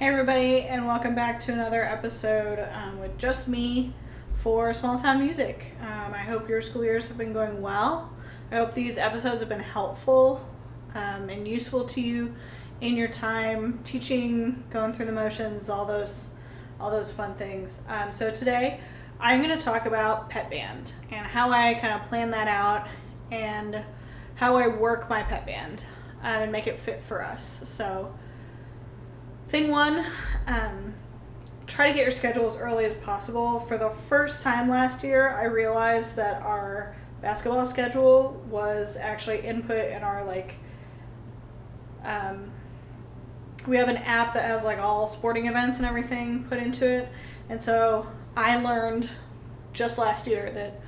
Hey everybody, and welcome back to another episode with just me for Small Town Music. I hope your school years have been going well. I hope these episodes have been helpful and useful to you in your time teaching, going through the motions, all those fun things. So today I'm going to talk about Pep Band and how I kind of plan that out and how I work my Pep Band and make it fit for us. So thing one, try to get your schedule as early as possible. For the first time last year, I realized that our basketball schedule was actually input in our, we have an app that has, all sporting events and everything put into it. And so I learned just last year that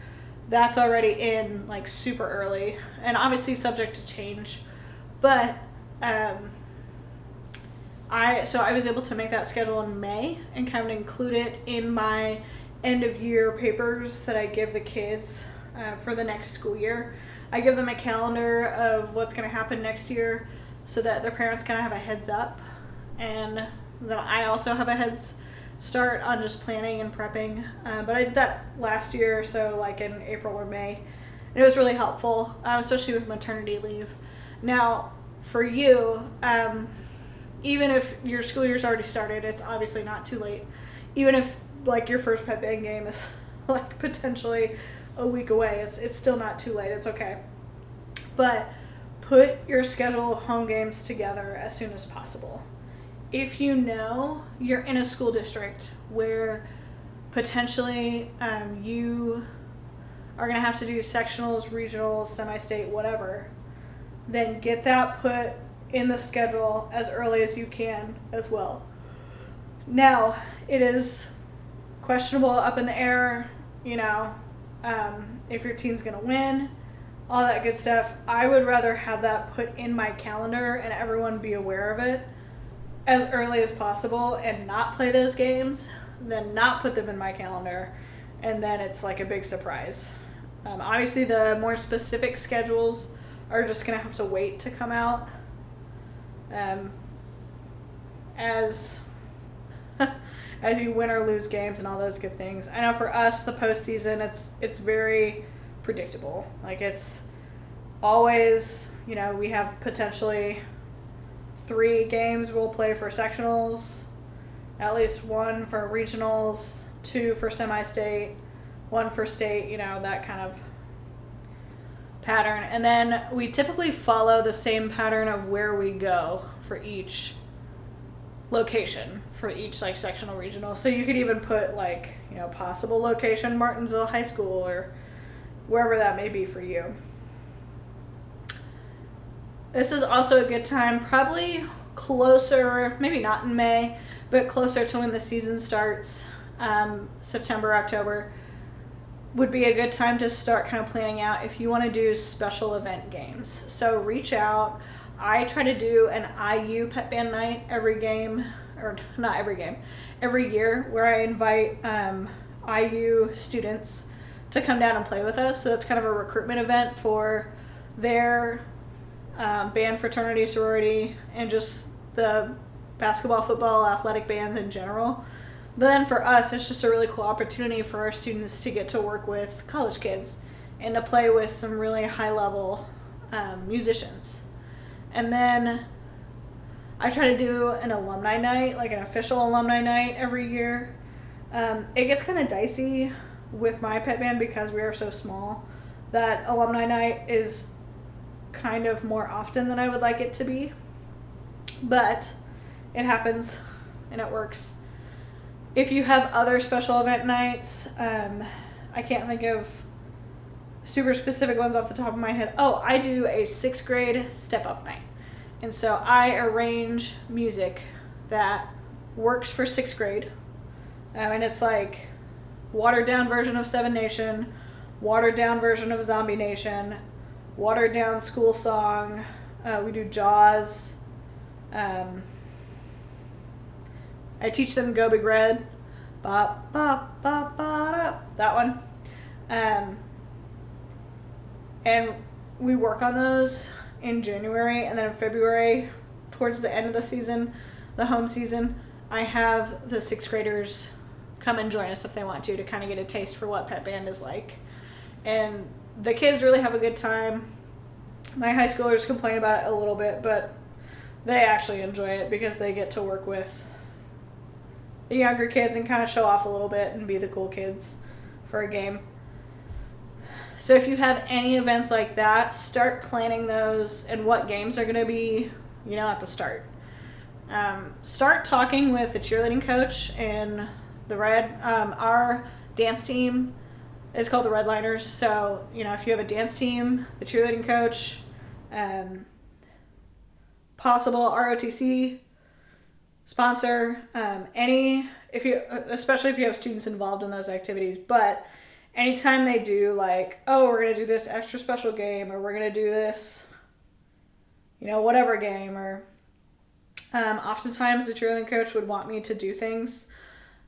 that's already in, super early. And obviously subject to change. But, I was able to make that schedule in May and kind of include it in my end of year papers that I give the kids for the next school year. I give them a calendar of what's going to happen next year so that their parents kind of have a heads up, and then I also have a head start on just planning and prepping. But I did that last year, so in April or May, and it was really helpful, especially with maternity leave. Now, for you, even if your school year's already started, it's obviously not too late. Even if your first Pep Band game is potentially a week away, it's still not too late. It's okay. But put your schedule of home games together as soon as possible. If you know you're in a school district where potentially you are going to have to do sectionals, regionals, semi-state, whatever, then get that put in the schedule as early as you can as well. Now, it is questionable, up in the air, if your team's going to win, all that good stuff. I would rather have that put in my calendar and everyone be aware of it as early as possible and not play those games than not put them in my calendar and then it's a big surprise. Obviously, the more specific schedules are just going to have to wait to come out. As you win or lose games and all those good things. I know for us, the postseason, it's very predictable. It's always, we have potentially 3 games we'll play for sectionals, at least 1 for regionals, 2 for semi-state, 1 for state, that kind of pattern. And then we typically follow the same pattern of where we go for each location, for each sectional regional. So you could even put possible location Martinsville High School or wherever that may be for you. This is also a good time, probably closer, maybe not in May, but closer to when the season starts, September, October, would be a good time to start kind of planning out if you want to do special event games. So reach out. I try to do an IU Pep Band night every game, or not every game, every year, where I invite IU students to come down and play with us. So that's kind of a recruitment event for their band, fraternity, sorority, and just the basketball, football, athletic bands in general. But then for us, it's just a really cool opportunity for our students to get to work with college kids and to play with some really high-level musicians. And then I try to do an alumni night, an official alumni night every year. It gets kind of dicey with my pep band because we are so small that alumni night is kind of more often than I would like it to be. But it happens and it works. If you have other special event nights, I can't think of super specific ones off the top of my head. Oh, I do a 6th grade step-up night. And so I arrange music that works for 6th grade. And it's watered-down version of Seven Nation, watered-down version of Zombie Nation, watered-down school song. We do Jaws. I teach them Go Big Red, bop, bop, bop, bop, that one. And we work on those in January, and then in February, towards the end of the season, the home season, I have the 6th graders come and join us if they want to kind of get a taste for what Pep Band is like. And the kids really have a good time. My high schoolers complain about it a little bit, but they actually enjoy it because they get to work with the younger kids and kind of show off a little bit and be the cool kids for a game. So if you have any events like that, start planning those and what games are going to be, at the start. Start talking with the cheerleading coach and the Red. Our dance team is called the Redliners. So, if you have a dance team, the cheerleading coach, possible ROTC sponsor, especially if you have students involved in those activities. But anytime they do like, oh, we're going to do this extra special game, or we're going to do this, whatever game, or oftentimes the cheerleading coach would want me to do things,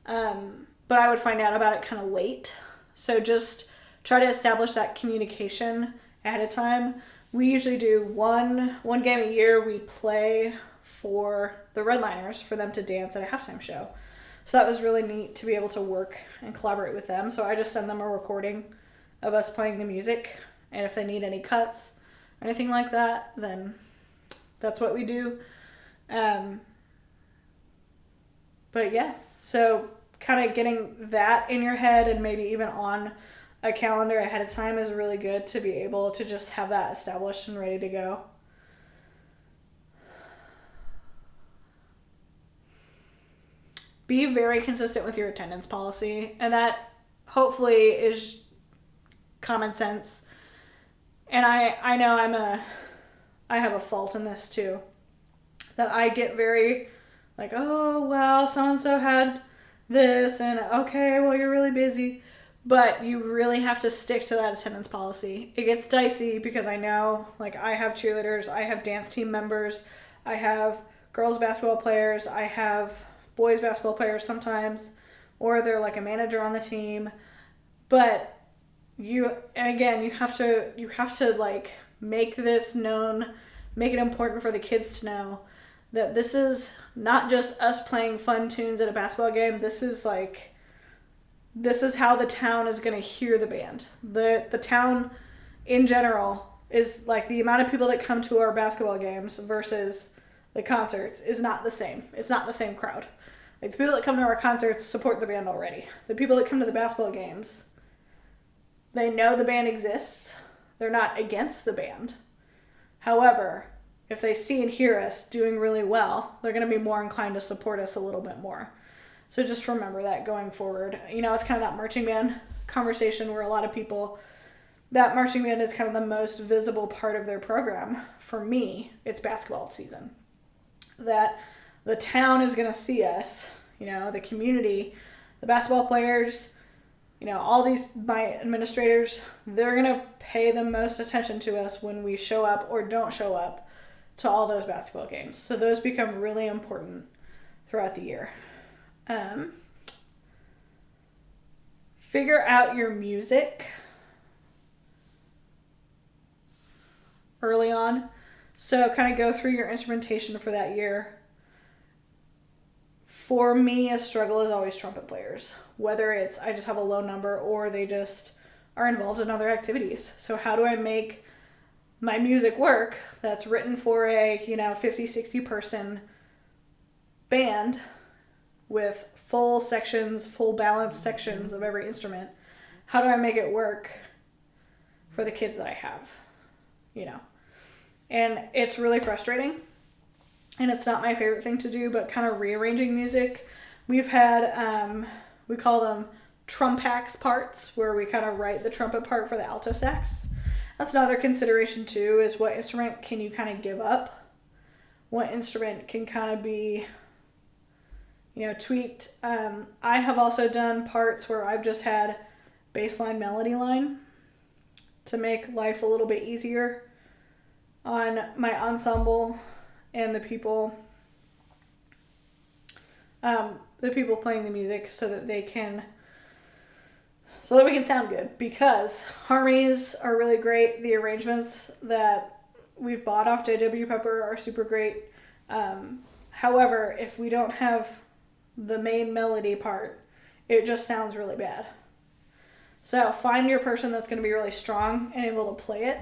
but I would find out about it kind of late. So just try to establish that communication ahead of time. We usually do one game a year. We play for the Redliners for them to dance at a halftime show. So that was really neat to be able to work and collaborate with them. So I just send them a recording of us playing the music, and if they need any cuts or anything like that, then that's what we do. But yeah, so kind of getting that in your head and maybe even on a calendar ahead of time is really good to be able to just have that established and ready to go. Be very consistent with your attendance policy, and that hopefully is common sense. And I know I have a fault in this too, that I get very like, oh, well, so-and-so had this, and okay, well, you're really busy. But you really have to stick to that attendance policy. It gets dicey because I know, like, I have cheerleaders, I have dance team members, I have girls basketball players, I have boys basketball players sometimes, or they're like a manager on the team. But you have to like make this known, make it important for the kids to know that this is not just us playing fun tunes at a basketball game. This is how the town is going to hear the band. The town in general is like, the amount of people that come to our basketball games versus the concerts is not the same. It's not the same crowd. Like, the people that come to our concerts support the band already. The people that come to the basketball games, they know the band exists. They're not against the band. However, if they see and hear us doing really well, they're going to be more inclined to support us a little bit more. So just remember that going forward. It's kind of that marching band conversation where a lot of people, that marching band is kind of the most visible part of their program. For me, it's basketball season. That the town is going to see us, the community, the basketball players, all these, my administrators, they're going to pay the most attention to us when we show up or don't show up to all those basketball games. So those become really important throughout the year. Figure out your music early on. So kind of go through your instrumentation for that year. For me, a struggle is always trumpet players, whether it's I just have a low number or they just are involved in other activities. So how do I make my music work that's written for a 50, 60 person band with full sections, full balanced sections of every instrument? How do I make it work for the kids that I have? And it's really frustrating, and it's not my favorite thing to do, but kind of rearranging music. We've had, we call them trumpax parts, where we kind of write the trumpet part for the alto sax. That's another consideration too, is what instrument can you kind of give up? What instrument can kind of be tweaked. I have also done parts where I've just had bass line, melody line to make life a little bit easier on my ensemble and the people playing the music, so that we can sound good, because harmonies are really great. The arrangements that we've bought off J.W. Pepper are super great. However, if we don't have the main melody part, it just sounds really bad. So find your person that's going to be really strong and able to play it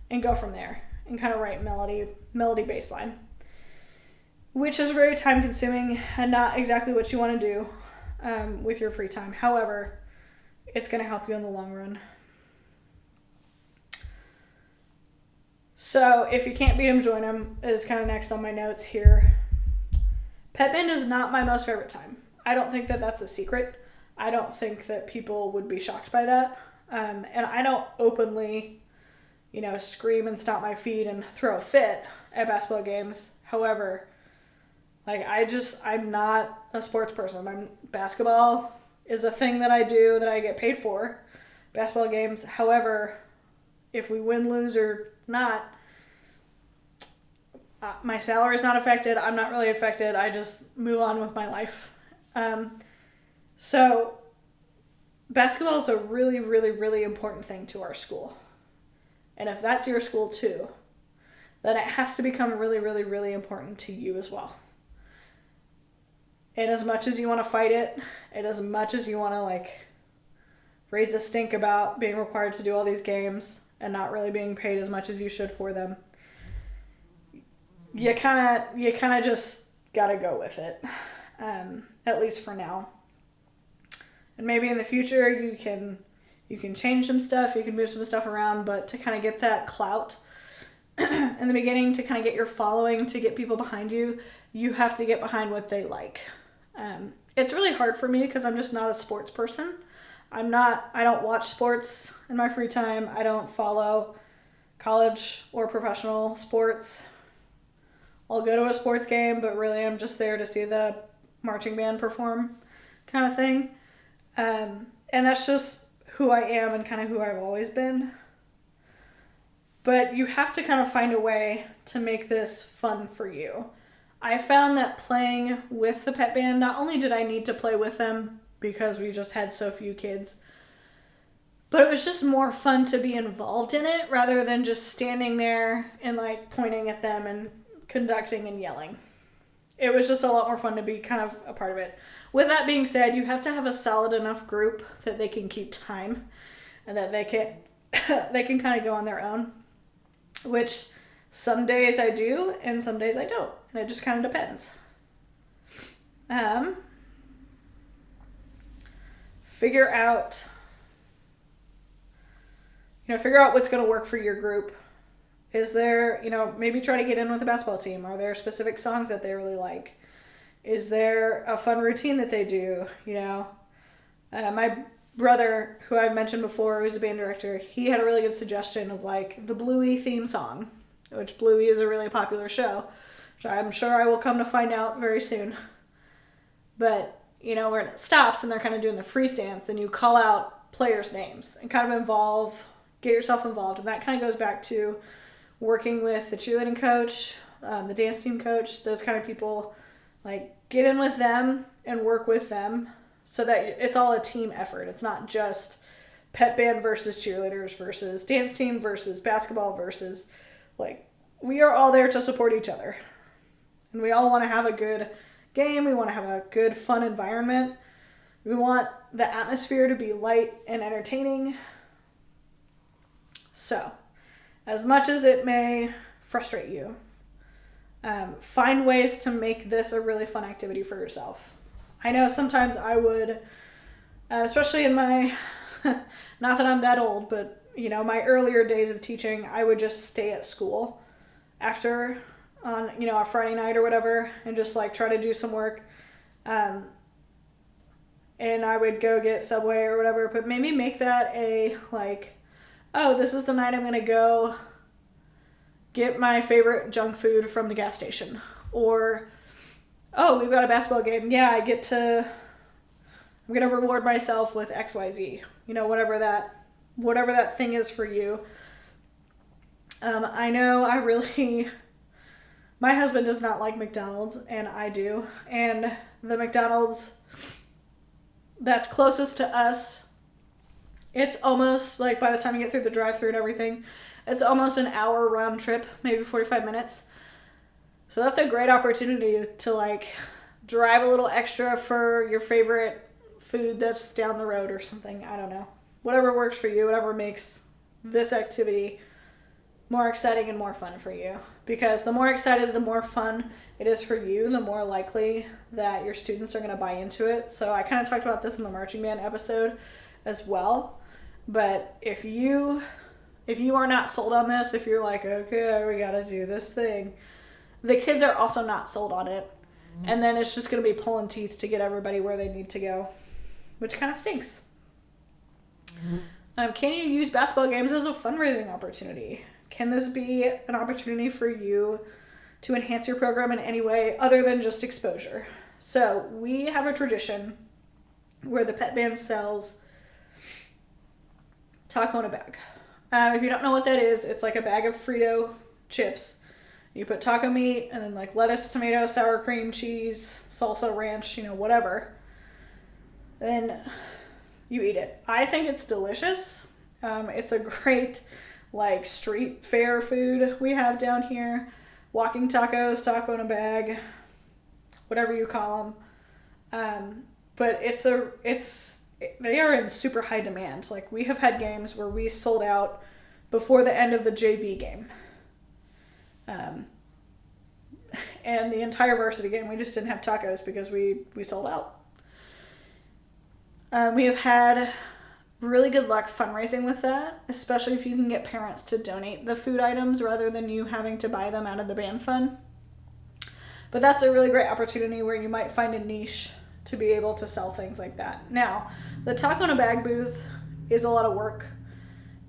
and go from there and kind of write melody bass line, which is very time consuming and not exactly what you want to do with your free time. However, it's going to help you in the long run. So if you can't beat them, join them is kind of next on my notes here. Pep Band is not my most favorite time. I don't think that that's a secret. I don't think that people would be shocked by that. And I don't openly, scream and stomp my feet and throw a fit at basketball games. However, I'm not a sports person. Basketball is a thing that I do that I get paid for. Basketball games. However, if we win, lose, or not, my salary is not affected. I'm not really affected. I just move on with my life. So basketball is a really, really, really important thing to our school. And if that's your school too, then it has to become really, really, really important to you as well. And as much as you want to fight it, and as much as you want to raise a stink about being required to do all these games and not really being paid as much as you should for them, you kind of just gotta go with it, at least for now. And maybe in the future you can change some stuff, you can move some stuff around, but to kind of get that clout in the beginning, to kind of get your following, to get people behind you, you have to get behind what they like. It's really hard for me because I'm just not a sports person. I don't watch sports in my free time. I don't follow college or professional sports. I'll go to a sports game, but really I'm just there to see the marching band perform kind of thing. And that's just who I am and kind of who I've always been. But you have to kind of find a way to make this fun for you. I found that playing with the pep band, not only did I need to play with them because we just had so few kids, but it was just more fun to be involved in it rather than just standing there and pointing at them and conducting and yelling. It was just a lot more fun to be kind of a part of it. With that being said, you have to have a solid enough group that they can keep time and that they can kind of go on their own, which some days I do and some days I don't, and it just kind of depends. Figure out what's going to work for your group. Is there, maybe try to get in with a basketball team. Are there specific songs that they really like? Is there a fun routine that they do? My brother, who I've mentioned before, who's a band director, he had a really good suggestion of the Bluey theme song, which Bluey is a really popular show, which I'm sure I will come to find out very soon. But, where it stops and they're kind of doing the freeze dance, then you call out players' names and kind of get yourself involved. And that kind of goes back to working with the cheerleading coach, the dance team coach, those kind of people. Get in with them and work with them so that it's all a team effort. It's not just pep band versus cheerleaders versus dance team versus basketball versus, we are all there to support each other. And we all want to have a good game. We want to have a good, fun environment. We want the atmosphere to be light and entertaining. So, as much as it may frustrate you, find ways to make this a really fun activity for yourself. I know sometimes I would, especially in my, not that I'm that old, but my earlier days of teaching, I would just stay at school after on, a Friday night or whatever and just try to do some work. And I would go get Subway or whatever, but maybe make that a oh, this is the night I'm going to go get my favorite junk food from the gas station. Or, oh, we've got a basketball game. Yeah, I'm going to reward myself with XYZ. Whatever that thing is for you. I know my husband does not like McDonald's, and I do. And the McDonald's that's closest to us, it's almost by the time you get through the drive-thru and everything, it's almost an hour round trip, maybe 45 minutes. So that's a great opportunity to drive a little extra for your favorite food that's down the road or something. I don't know. Whatever works for you, whatever makes this activity more exciting and more fun for you. Because the more excited and the more fun it is for you, the more likely that your students are going to buy into it. So I kind of talked about this in the marching band episode as well. But if you are not sold on this, if you're like, okay, we got to do this thing, the kids are also not sold on it. And then it's just going to be pulling teeth to get everybody where they need to go, which kind of stinks. Can you use basketball games as a fundraising opportunity? Can this be an opportunity for you to enhance your program in any way other than just exposure? So we have a tradition where the Pep Band sells taco in a bag. If you don't know what that is, it's like a bag of Frito chips. You put taco meat and then like lettuce, tomato, sour cream, cheese, salsa, ranch, whatever. Then you eat it. I think it's delicious. It's a great like street fair food we have down here. Walking tacos, taco in a bag, whatever you call them. But they are in super high demand. Like we have had games where we sold out before the end of the JV game. And the entire varsity game, we just didn't have tacos because we sold out. We have had really good luck fundraising with that, especially if you can get parents to donate the food items rather than you having to buy them out of the band fund. But that's a really great opportunity where you might find a niche to be able to sell things like that. Now, the taco in a bag booth is a lot of work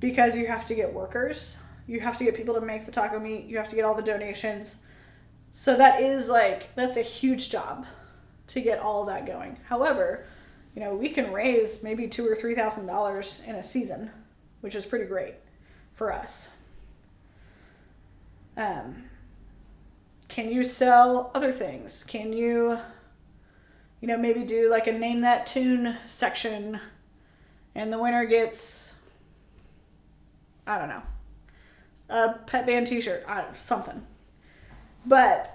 because you have to get workers. You have to get people to make the taco meat. You have to get all the donations. So that's a huge job to get all of that going. However, we can raise maybe $2,000 or $3,000 in a season, which is pretty great for us. Can you sell other things? Can you, maybe do like a name that tune section and the winner gets, I don't know, a Pep Band t-shirt, something. But,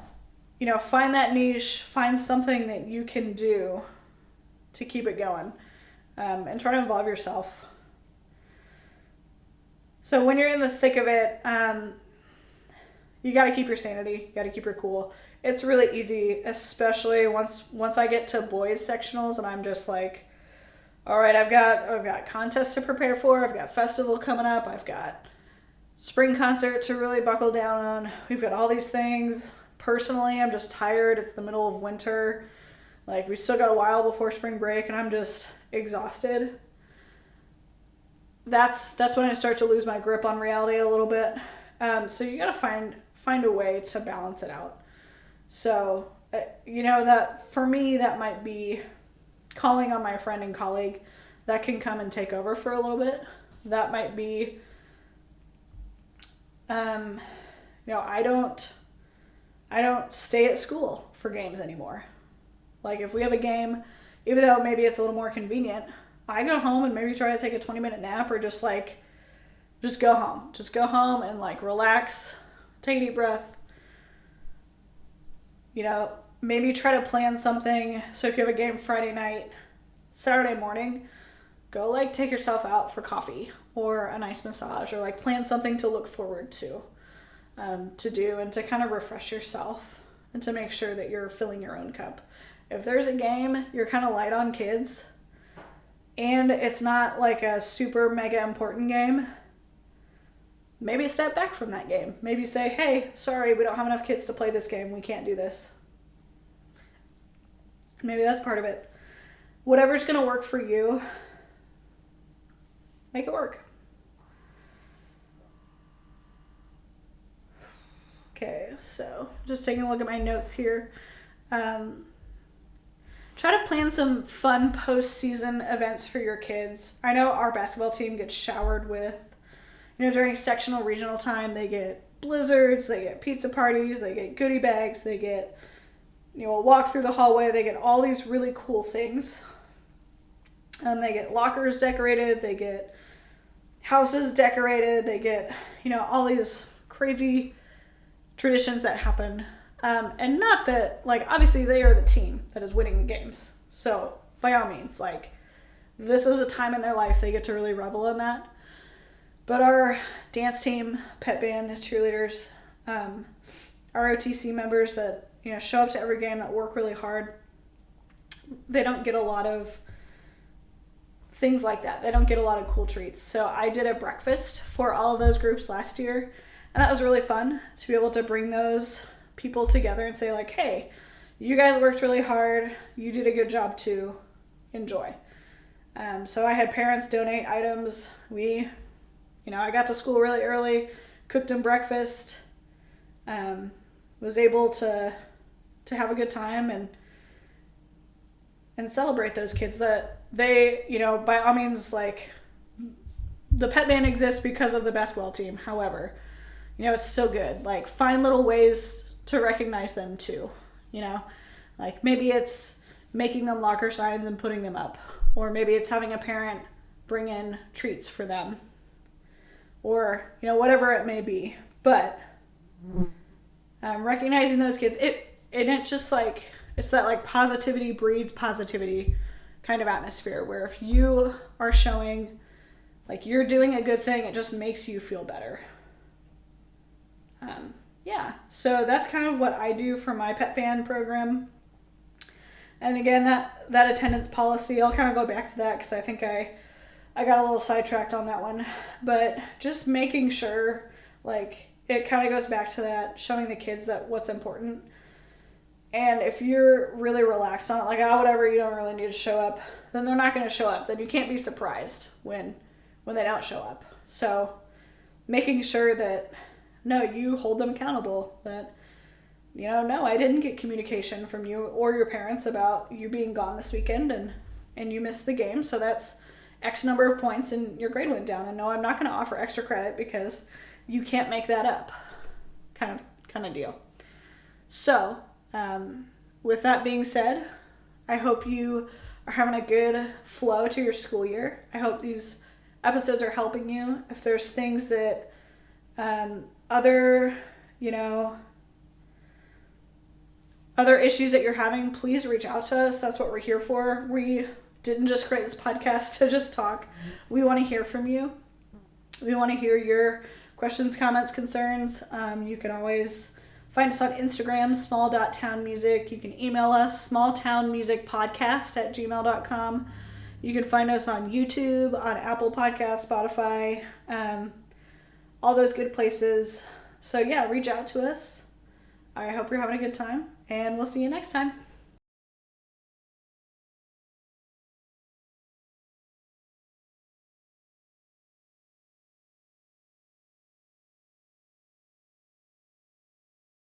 find that niche, find something that you can do to keep it going, and try to involve yourself. So when you're in the thick of it, you got to keep your sanity, you got to keep your cool. It's really easy, especially once I get to boys sectionals and I'm just like, all right, I've got contests to prepare for, I've got festival coming up, I've got spring concert to really buckle down on, we've got all these things. Personally, I'm just tired, it's the middle of winter. Like, we still got a while before spring break, and I'm just exhausted. That's when I start to lose my grip on reality a little bit. So you gotta find a way to balance it out. So, that for me, that might be calling on my friend and colleague that can come and take over for a little bit. That might be, I don't stay at school for games anymore. Like, if we have a game, even though maybe it's a little more convenient, I go home and maybe try to take a 20-minute nap or just go home. Just go home and, relax, take a deep breath. Maybe try to plan something. So if you have a game Friday night, Saturday morning, go, take yourself out for coffee or a nice massage or, plan something to look forward to do and to kind of refresh yourself and to make sure that you're filling your own cup. If there's a game, you're kind of light on kids, and it's not like a super mega important game, maybe step back from that game. Maybe say, hey, sorry, we don't have enough kids to play this game. We can't do this. Maybe that's part of it. Whatever's going to work for you, make it work. Okay, so just taking a look at my notes here. Try to plan some fun post-season events for your kids. I know our basketball team gets showered with, during sectional regional time, they get blizzards, they get pizza parties, they get goodie bags, they get, a walk through the hallway, they get all these really cool things. And they get lockers decorated, they get houses decorated, they get, all these crazy traditions that happen And not that, like, obviously they are the team that is winning the games. So by all means, like, this is a time in their life they get to really revel in that. But our dance team, pep band, cheerleaders, ROTC members that, you know, show up to every game, that work really hard, they don't get a lot of things like that. They don't get a lot of cool treats. So I did a breakfast for all of those groups last year, and that was really fun to be able to bring those people together and say, like, hey, you guys worked really hard. You did a good job too. Enjoy. So I had parents donate items. I got to school really early, cooked them breakfast, was able to have a good time and celebrate those kids that they, you know, by all means, like, the pep band exists because of the basketball team. However, you know, it's still good. Like, find little ways to recognize them too, you know, like maybe it's making them locker signs and putting them up, or maybe it's having a parent bring in treats for them, or, you know, whatever it may be. But recognizing those kids, it's just like, it's that, like, positivity breeds positivity kind of atmosphere, where if you are showing, like, you're doing a good thing, it just makes you feel better. So that's kind of what I do for my pep band program. And again, that attendance policy, I'll kind of go back to that because I think I got a little sidetracked on that one. But just making sure, like, it kind of goes back to that, showing the kids that what's important. And if you're really relaxed on it, like, whatever, you don't really need to show up, then they're not going to show up. Then you can't be surprised when they don't show up. So making sure that, no, you hold them accountable, that, you know, no, I didn't get communication from you or your parents about you being gone this weekend and you missed the game. So that's X number of points and your grade went down. And no, I'm not going to offer extra credit because you can't make that up, kind of deal. So with that being said, I hope you are having a good flow to your school year. I hope these episodes are helping you. If there's things that other issues that you're having, please reach out to us. That's what we're here for. We didn't just create this podcast to just talk. We want to hear from you. We want to hear your questions, comments, concerns. You can always find us on Instagram, small.townmusic. You can email us, smalltownmusicpodcast@gmail.com. You can find us on YouTube, on Apple Podcasts, Spotify, all those good places. So yeah, reach out to us. I hope you're having a good time, and we'll see you next time.